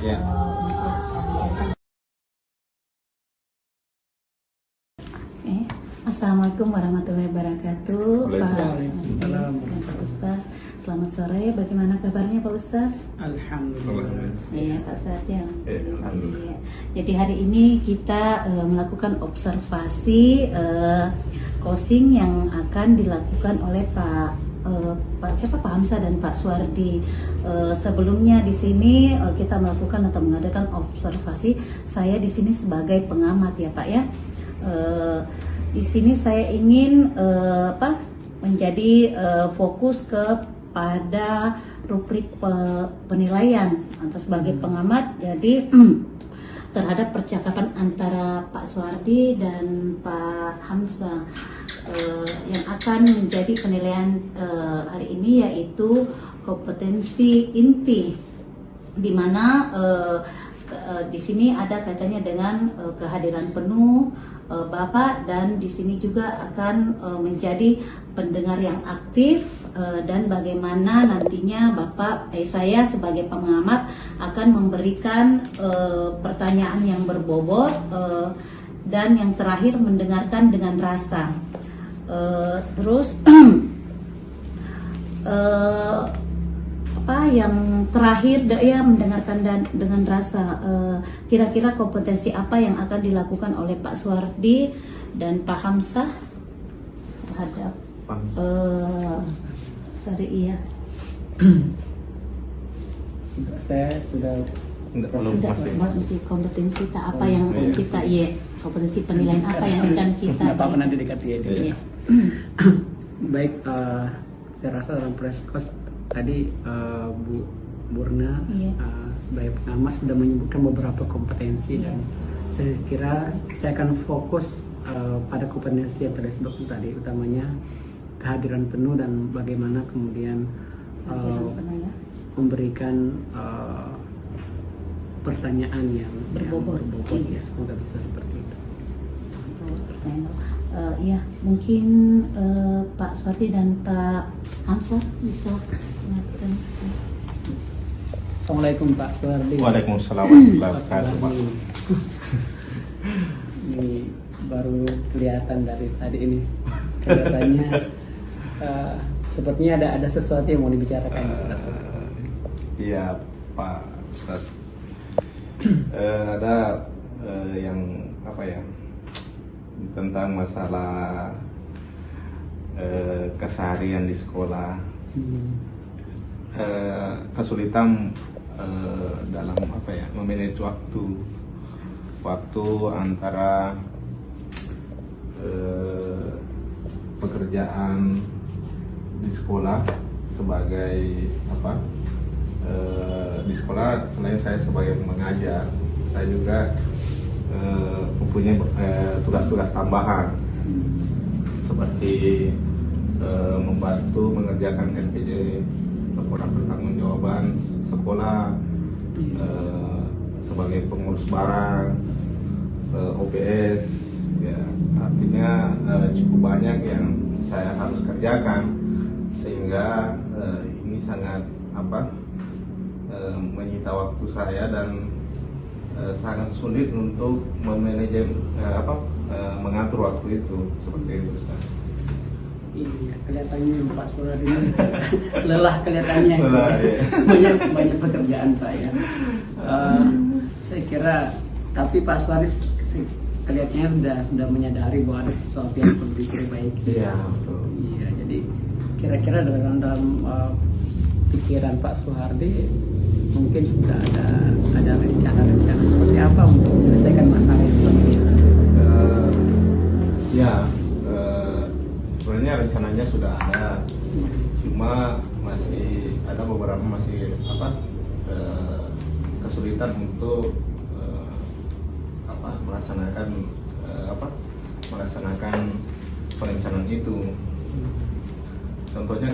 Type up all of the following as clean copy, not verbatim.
Ya. Assalamualaikum warahmatullahi wabarakatuh, Pak Ustaz. Selamat sore. Bagaimana kabarnya Pak Ustaz? Alhamdulillah. Ya, Pak Ustaz ya. Alhamdulillah. Jadi hari ini kita melakukan observasi coaching yang akan dilakukan oleh Pak Hamzah dan Pak Suwardi. Sebelumnya di sini kita melakukan atau mengadakan observasi. Saya di sini sebagai pengamat ya Pak ya. Di sini saya ingin menjadi fokus kepada rubrik penilaian atau sebagai pengamat. Jadi terhadap percakapan antara Pak Suwardi dan Pak Hamzah yang akan menjadi penilaian hari ini, yaitu kompetensi inti, di mana di sini ada kaitannya dengan kehadiran penuh Bapak, dan di sini juga akan menjadi pendengar yang aktif, dan bagaimana nantinya saya sebagai pengamat akan memberikan pertanyaan yang berbobot, dan yang terakhir mendengarkan dengan rasa. Terus yang terakhir ya mendengarkan dan dengan rasa. Kira-kira kompetensi apa yang akan dilakukan oleh Pak Suwardi dan Pak Hamzah terhadap iya. Saya sudah masih kompetensi apa yang kita kompetensi penilaian apa yang akan kita nanti dekat ya. Baik, saya rasa dalam proses tadi Bu Burna sebagai pengamat sudah menyebutkan beberapa kompetensi, dan saya kira saya akan fokus pada kompetensi yang disebutkan tadi, utamanya kehadiran penuh dan bagaimana kemudian memberikan pertanyaan yang berbobot. Ya, semoga bisa seperti itu. Mungkin Pak Suwardi dan Pak Hamzah bisa mengatakan. Assalamualaikum Pak Suwardi. Waalaikumsalam warahmatullahi wabarakatuh. Ini baru kelihatan dari tadi ini, kelihatannya sepertinya ada sesuatu yang mau dibicarakan. Iya Pak Ustaz. Ada yang tentang masalah keseharian di sekolah, kesulitan dalam memanage waktu antara pekerjaan di sekolah sebagai di sekolah. Selain saya sebagai mengajar, saya juga mempunyai tugas-tugas tambahan seperti membantu mengerjakan LPJ, laporan pertanggungjawaban sekolah, sebagai pengurus barang, OPS, ya, artinya cukup banyak yang saya harus kerjakan, sehingga ini sangat menyita waktu saya dan sangat sulit untuk mengatur waktu itu, seperti itu Ustaz. Iya, kelihatannya Pak Suwardi ini lelah kelihatannya. Banyak pekerjaan Pak ya. Saya kira, tapi Pak Suwardi kelihatannya sudah menyadari bahwa ada sesuatu yang perlu diperbaiki. Iya, betul. Iya, jadi kira-kira dalam pikiran Pak Suwardi mungkin sudah ada rencana seperti apa untuk menyelesaikan masalah yang selama ini? Sebenarnya rencananya sudah ada, cuma masih ada beberapa kesulitan untuk melaksanakan perencanaan itu. Contohnya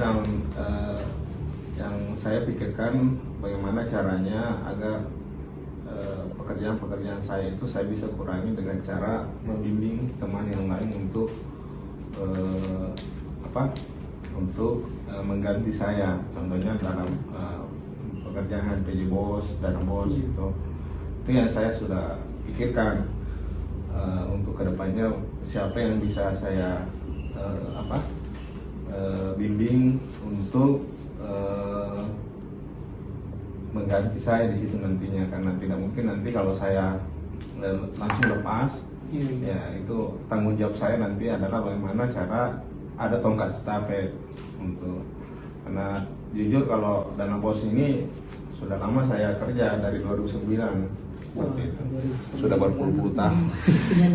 yang saya pikirkan bagaimana caranya agar pekerjaan-pekerjaan saya itu saya bisa kurangi dengan cara membimbing teman yang lain untuk mengganti saya. Contohnya dalam pekerjaan PJ Bos, Dana Bos itu yang saya sudah pikirkan untuk kedepannya siapa yang bisa saya bimbing untuk mengganti saya di situ nantinya, karena tidak mungkin nanti kalau saya langsung lepas ya itu tanggung jawab saya nanti adalah bagaimana cara ada tongkat stafet untuk, karena jujur kalau Dana Bos ini sudah lama saya kerja dari 2009 seperti itu, sudah berpuluh-puluh tahun.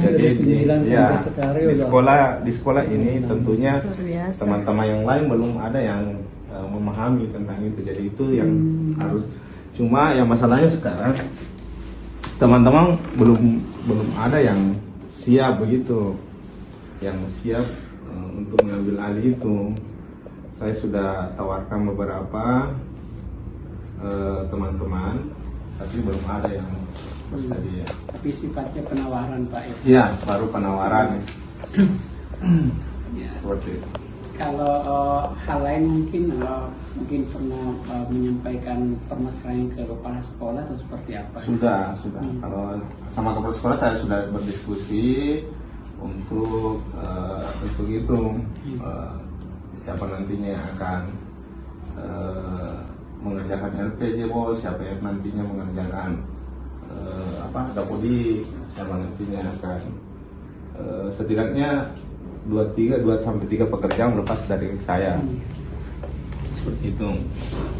Jadi ya di sekolah ini tentunya teman-teman yang lain belum ada yang memahami tentang itu, jadi itu yang harus. Cuma yang masalahnya sekarang teman-teman belum ada yang siap begitu, yang siap untuk mengambil alih itu. Saya sudah tawarkan beberapa teman-teman, tapi belum ada yang bersedia. Tapi sifatnya penawaran Pak ya? Iya, baru penawaran. Ya. Seperti itu. Kalau hal lain mungkin pernah menyampaikan permasalahan ke kepala sekolah atau seperti apa? Sudah. Kalau sama kepala sekolah saya sudah berdiskusi untuk itu siapa nantinya yang akan mengerjakan LPJ Bos, siapa yang nantinya mengerjakan Dapodi, siapa nantinya akan setidaknya 2-3 pekerjaan lepas dari saya, seperti itu.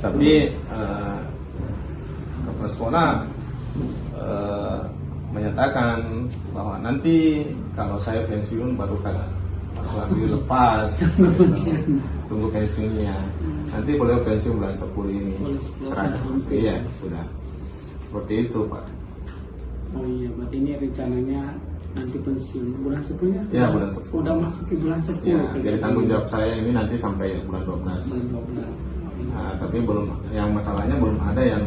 Tapi kepala sekolah menyatakan bahwa nanti kalau saya pensiun baru kan lagi lepas, tunggu pensiunnya. Nanti boleh pensiun bulan 10 ini. Iya, sudah. Seperti itu Pak. Oh iya, berarti ini rencananya nanti pensiun bulan 10-nya? Ya, bulan 10. Udah masuk ke bulan 10. Ya, jadi tanggung jawab saya ini nanti sampai bulan 12. Bulan 12. Nah, tapi belum, yang masalahnya belum ada yang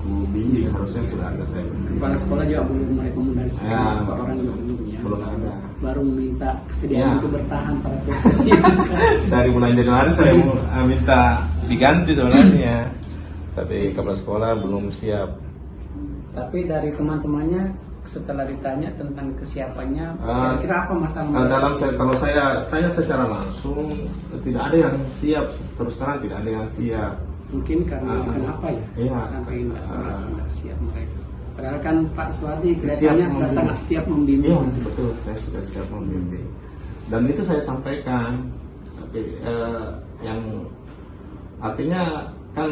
ku bimbing, harusnya sudah ada saya. Kepala sekolah juga belum merekomendasikan Ya, seorang yang belum ya. Belum ada. Baru meminta kesediaan Ya. untuk bertahan pada posisi. Dari bulan Januari saya mau minta diganti sebenarnya, tapi kepala sekolah belum siap. Tapi dari teman-temannya setelah ditanya tentang kesiapannya, kira-kira apa masalah? Kalau saya tanya secara langsung, tidak ada yang siap. Terus terang tidak ada yang siap. Mungkin karena kenapa ya? Iya. Sampai nggak siap mereka. Padahal kan Pak Suwardi kelihatannya sudah sangat siap membimbing. Iya, betul. Saya sudah siap membimbing. Dan itu saya sampaikan. Tapi yang artinya kan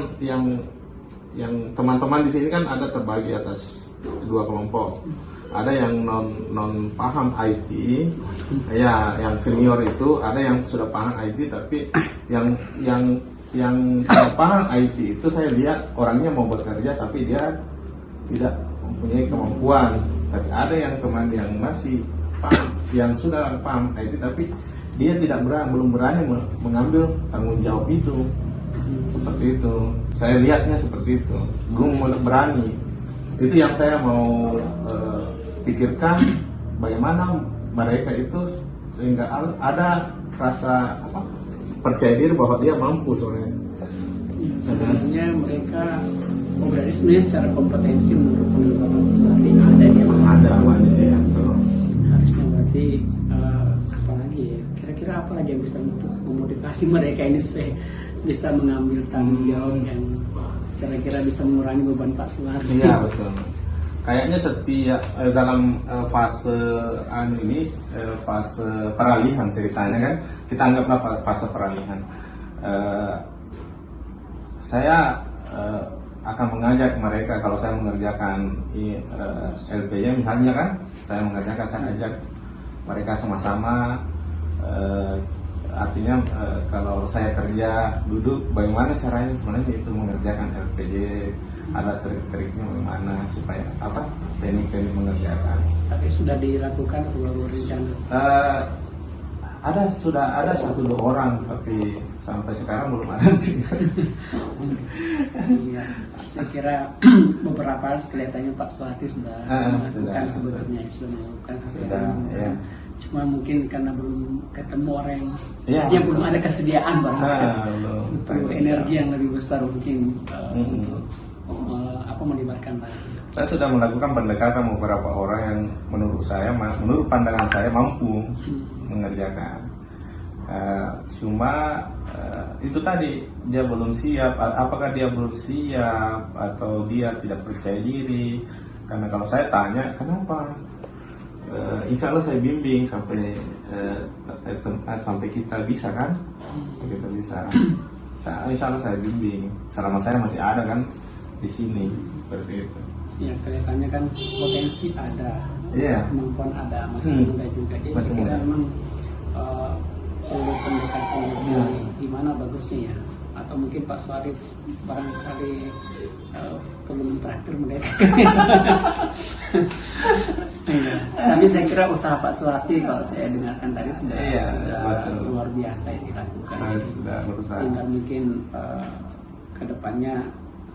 yang teman-teman di sini kan ada terbagi atas 2 kelompok. Ada yang non paham IT, ya yang senior itu, ada yang sudah paham IT, tapi yang paham IT itu saya lihat orangnya mau bekerja tapi dia tidak mempunyai kemampuan. Tapi ada yang teman yang masih paham, yang sudah paham IT tapi dia belum berani mengambil tanggung jawab itu. Seperti itu, saya lihatnya seperti itu, belum berani. Itu yang saya mau pikirkan, bagaimana mereka itu sehingga ada rasa percaya diri bahwa dia mampu sebenarnya. Sebenarnya mereka berarti sebenarnya secara kompetensi menurut penelitian Suwardi ada yang ada ya. Harusnya berarti apalagi ya, kira-kira apa lagi yang bisa memotivasi mereka ini supaya bisa mengambil tanggung jawab yang kira-kira bisa mengurangi beban Pak Suwardi. Iya betul. Kayaknya setiap dalam fase fase peralihan ceritanya kan, kita anggaplah fase peralihan. Saya akan mengajak mereka, kalau saya mengerjakan LPJ misalnya kan, saya ajak mereka sama-sama. Artinya kalau saya kerja duduk, bagaimana caranya sebenarnya itu mengerjakan LPJ, ada trik-triknya bagaimana supaya teknik-teknik mengerjakan. Tapi sudah dilakukan baru rencana? Sudah ada 1-2 orang, tapi sampai sekarang belum ada juga. Iya, saya kira beberapa hal kelihatannya Pak Suwardi sudah melakukan sebetulnya, sudah melakukan. Ya. Cuma mungkin karena belum ketemu orang yang belum ada kesediaan untuk energi yang lebih besar mungkin untuk apa melibatkan lagi? Saya sudah melakukan pendekatan beberapa orang yang menurut saya, menurut pandangan saya mampu mengerjakan. Cuma itu tadi dia belum siap. Apakah dia belum siap atau dia tidak percaya diri? Karena kalau saya tanya kenapa, insya Allah saya bimbing sampai sampai kita bisa kan, kita bisa. Insya Allah saya bimbing selama saya masih ada kan di sini seperti itu. Ya kelihatannya kan potensi ada, kemampuan ada, masih muda juga. Jadi Masih saya kira muda. memang perlu pendekatan lebih gimana bagusnya ya. Atau mungkin Pak Suwardi barangkali perlu mentraktir mereka. Iya. Tapi saya kira usaha Pak Suwardi kalau saya dengarkan tadi sudah luar biasa yang dilakukan. Saya sudah berusaha. Tinggal mungkin ke depannya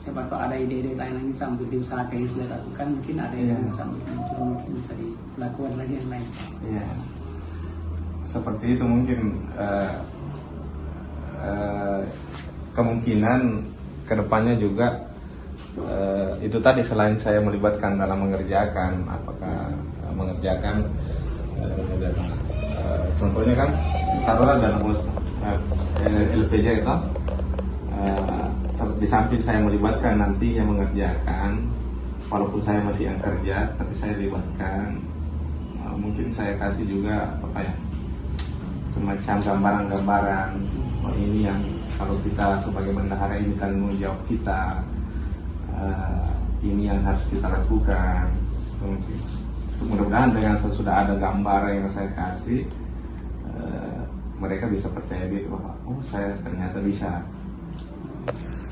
siapa tahu ada ide-ide lain lagi sambil diusahakan yang sudah dilakukan, mungkin ada yang bisa muncul, mungkin bisa dilakukan lagi yang lain. Iya. Seperti itu mungkin kemungkinan kedepannya juga itu tadi, selain saya melibatkan dalam mengerjakan, apakah mengerjakan contohnya kan taruhlah dalam LPJ itu di samping saya melibatkan nanti yang mengerjakan, walaupun saya masih yang kerja tapi saya libatkan, mungkin saya kasih juga apa ya, semacam gambaran-gambaran, ini yang kalau kita sebagai bendahara ini kan tanggung jawab kita, ini yang harus kita lakukan. Mungkin mudah-mudahan dengan sesudah ada gambar yang saya kasih, mereka bisa percaya diri bahwa oh saya ternyata bisa.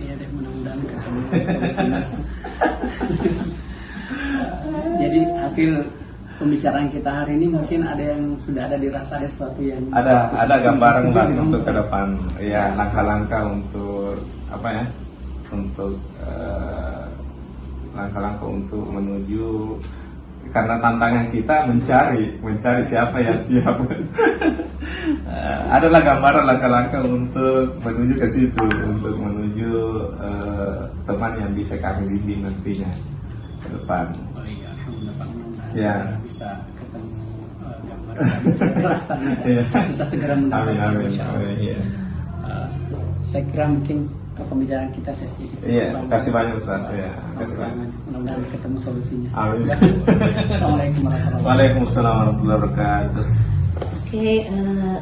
Iya deh, mudah-mudahan ketemu solusi. Jadi hasil pembicaraan kita hari ini mungkin ada yang sudah ada dirasa, ada sesuatu yang ada gambaran lah untuk ke depan, ya langkah-langkah untuk apa ya, untuk langkah-langkah untuk menuju, karena tantangan kita mencari siapa yang siap. Adalah gambaran langkah-langkah untuk menuju ke situ, untuk menuju teman yang bisa kami bimbing nantinya ke depan. Oh iya, alhamdulillah Pak, mudah-mudahan Ya. bisa ketemu gambar yang bisa terlaksana, bisa segera mendapatkan. Amin. Insya Allah. Iya. Saya kira mungkin pembicaraan kita sesi itu. Iya, kasih banyak Ustaz ya. Kasih Sama-sama. banyak. Mudah-mudahan ketemu solusinya. Amin. Assalamualaikum warahmatullahi wabarakatuh. Waalaikumsalam warahmatullahi wabarakatuh. Oke,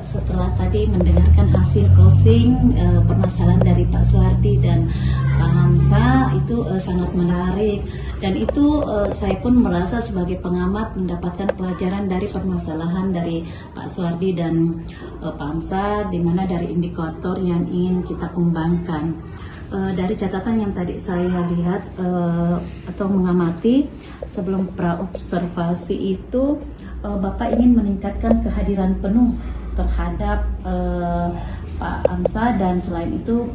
setelah tadi mendengarkan hasil closing permasalahan dari Pak Suwardi dan Pak Hamsa, itu sangat menarik, dan itu saya pun merasa sebagai pengamat mendapatkan pelajaran dari permasalahan dari Pak Suwardi dan Pak Hamsa, di mana dari indikator yang ingin kita kembangkan. Dari catatan yang tadi saya lihat atau mengamati sebelum praobservasi itu, Bapak ingin meningkatkan kehadiran penuh terhadap Pak Hamsa, dan selain itu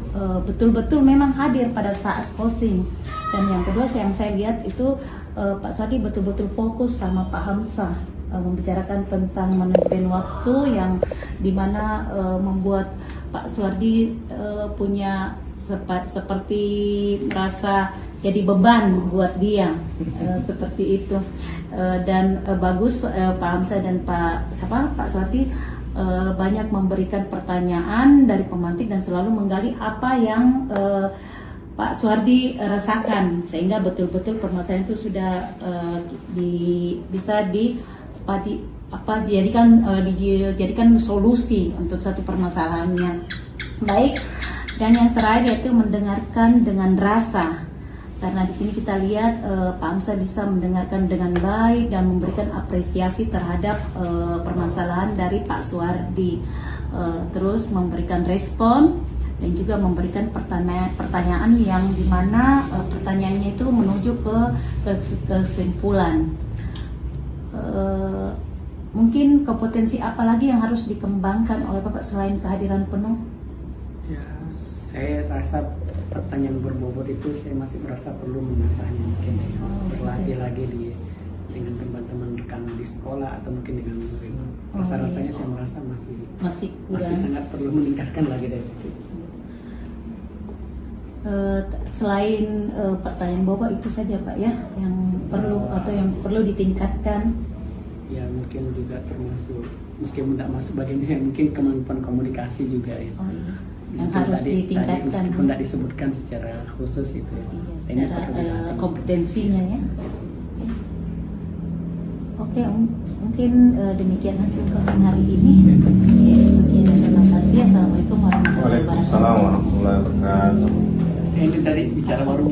betul-betul memang hadir pada saat closing. Dan yang kedua yang saya lihat itu Pak Suwardi betul-betul fokus sama Pak Hamsa, membicarakan tentang manajemen waktu yang dimana membuat Pak Suwardi punya seperti merasa jadi beban buat dia, seperti itu. Dan bagus Pak Hamsa dan Pak Suwardi banyak memberikan pertanyaan dari pemantik dan selalu menggali apa yang Pak Suwardi rasakan, sehingga betul-betul permasalahan itu sudah bisa dijadikan solusi untuk satu permasalahannya. Baik, dan yang terakhir yaitu mendengarkan dengan rasa. Karena di sini kita lihat Pak Hamsa bisa mendengarkan dengan baik dan memberikan apresiasi terhadap permasalahan dari Pak Suwardi, terus memberikan respon dan juga memberikan pertanyaan yang dimana pertanyaannya itu menuju ke kesimpulan. Mungkin kompetensi apa lagi yang harus dikembangkan oleh Bapak selain kehadiran penuh? Ya, saya rasa pertanyaan berbobot itu saya masih merasa perlu mengasahnya, mungkin berlatih lagi dengan teman-teman rekan di sekolah atau mungkin dengan murid. Rasa-rasanya saya merasa masih sangat perlu meningkatkan lagi dari sisi. Selain pertanyaan Bapak itu saja Pak ya yang perlu ditingkatkan. Ya mungkin juga termasuk meskipun tidak masuk bagiannya mungkin kemampuan komunikasi juga ya. Oh iya. Yang Mungkin harus tadi ditingkatkan. meskipun tidak disebutkan secara khusus itu ya. Iya, secara kompetensinya ya. Oke, mungkin demikian hasil closing hari ini. Ya, sekian dan terima kasih. Assalamualaikum warahmatullahi wabarakatuh. Waalaikumsalam warahmatullahi wabarakatuh. Saya ini tadi bicara baru.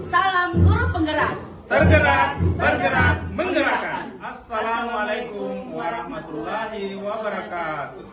Salam guru penggerak. Tergerak, bergerak, menggerakkan. Assalamualaikum warahmatullahi wabarakatuh.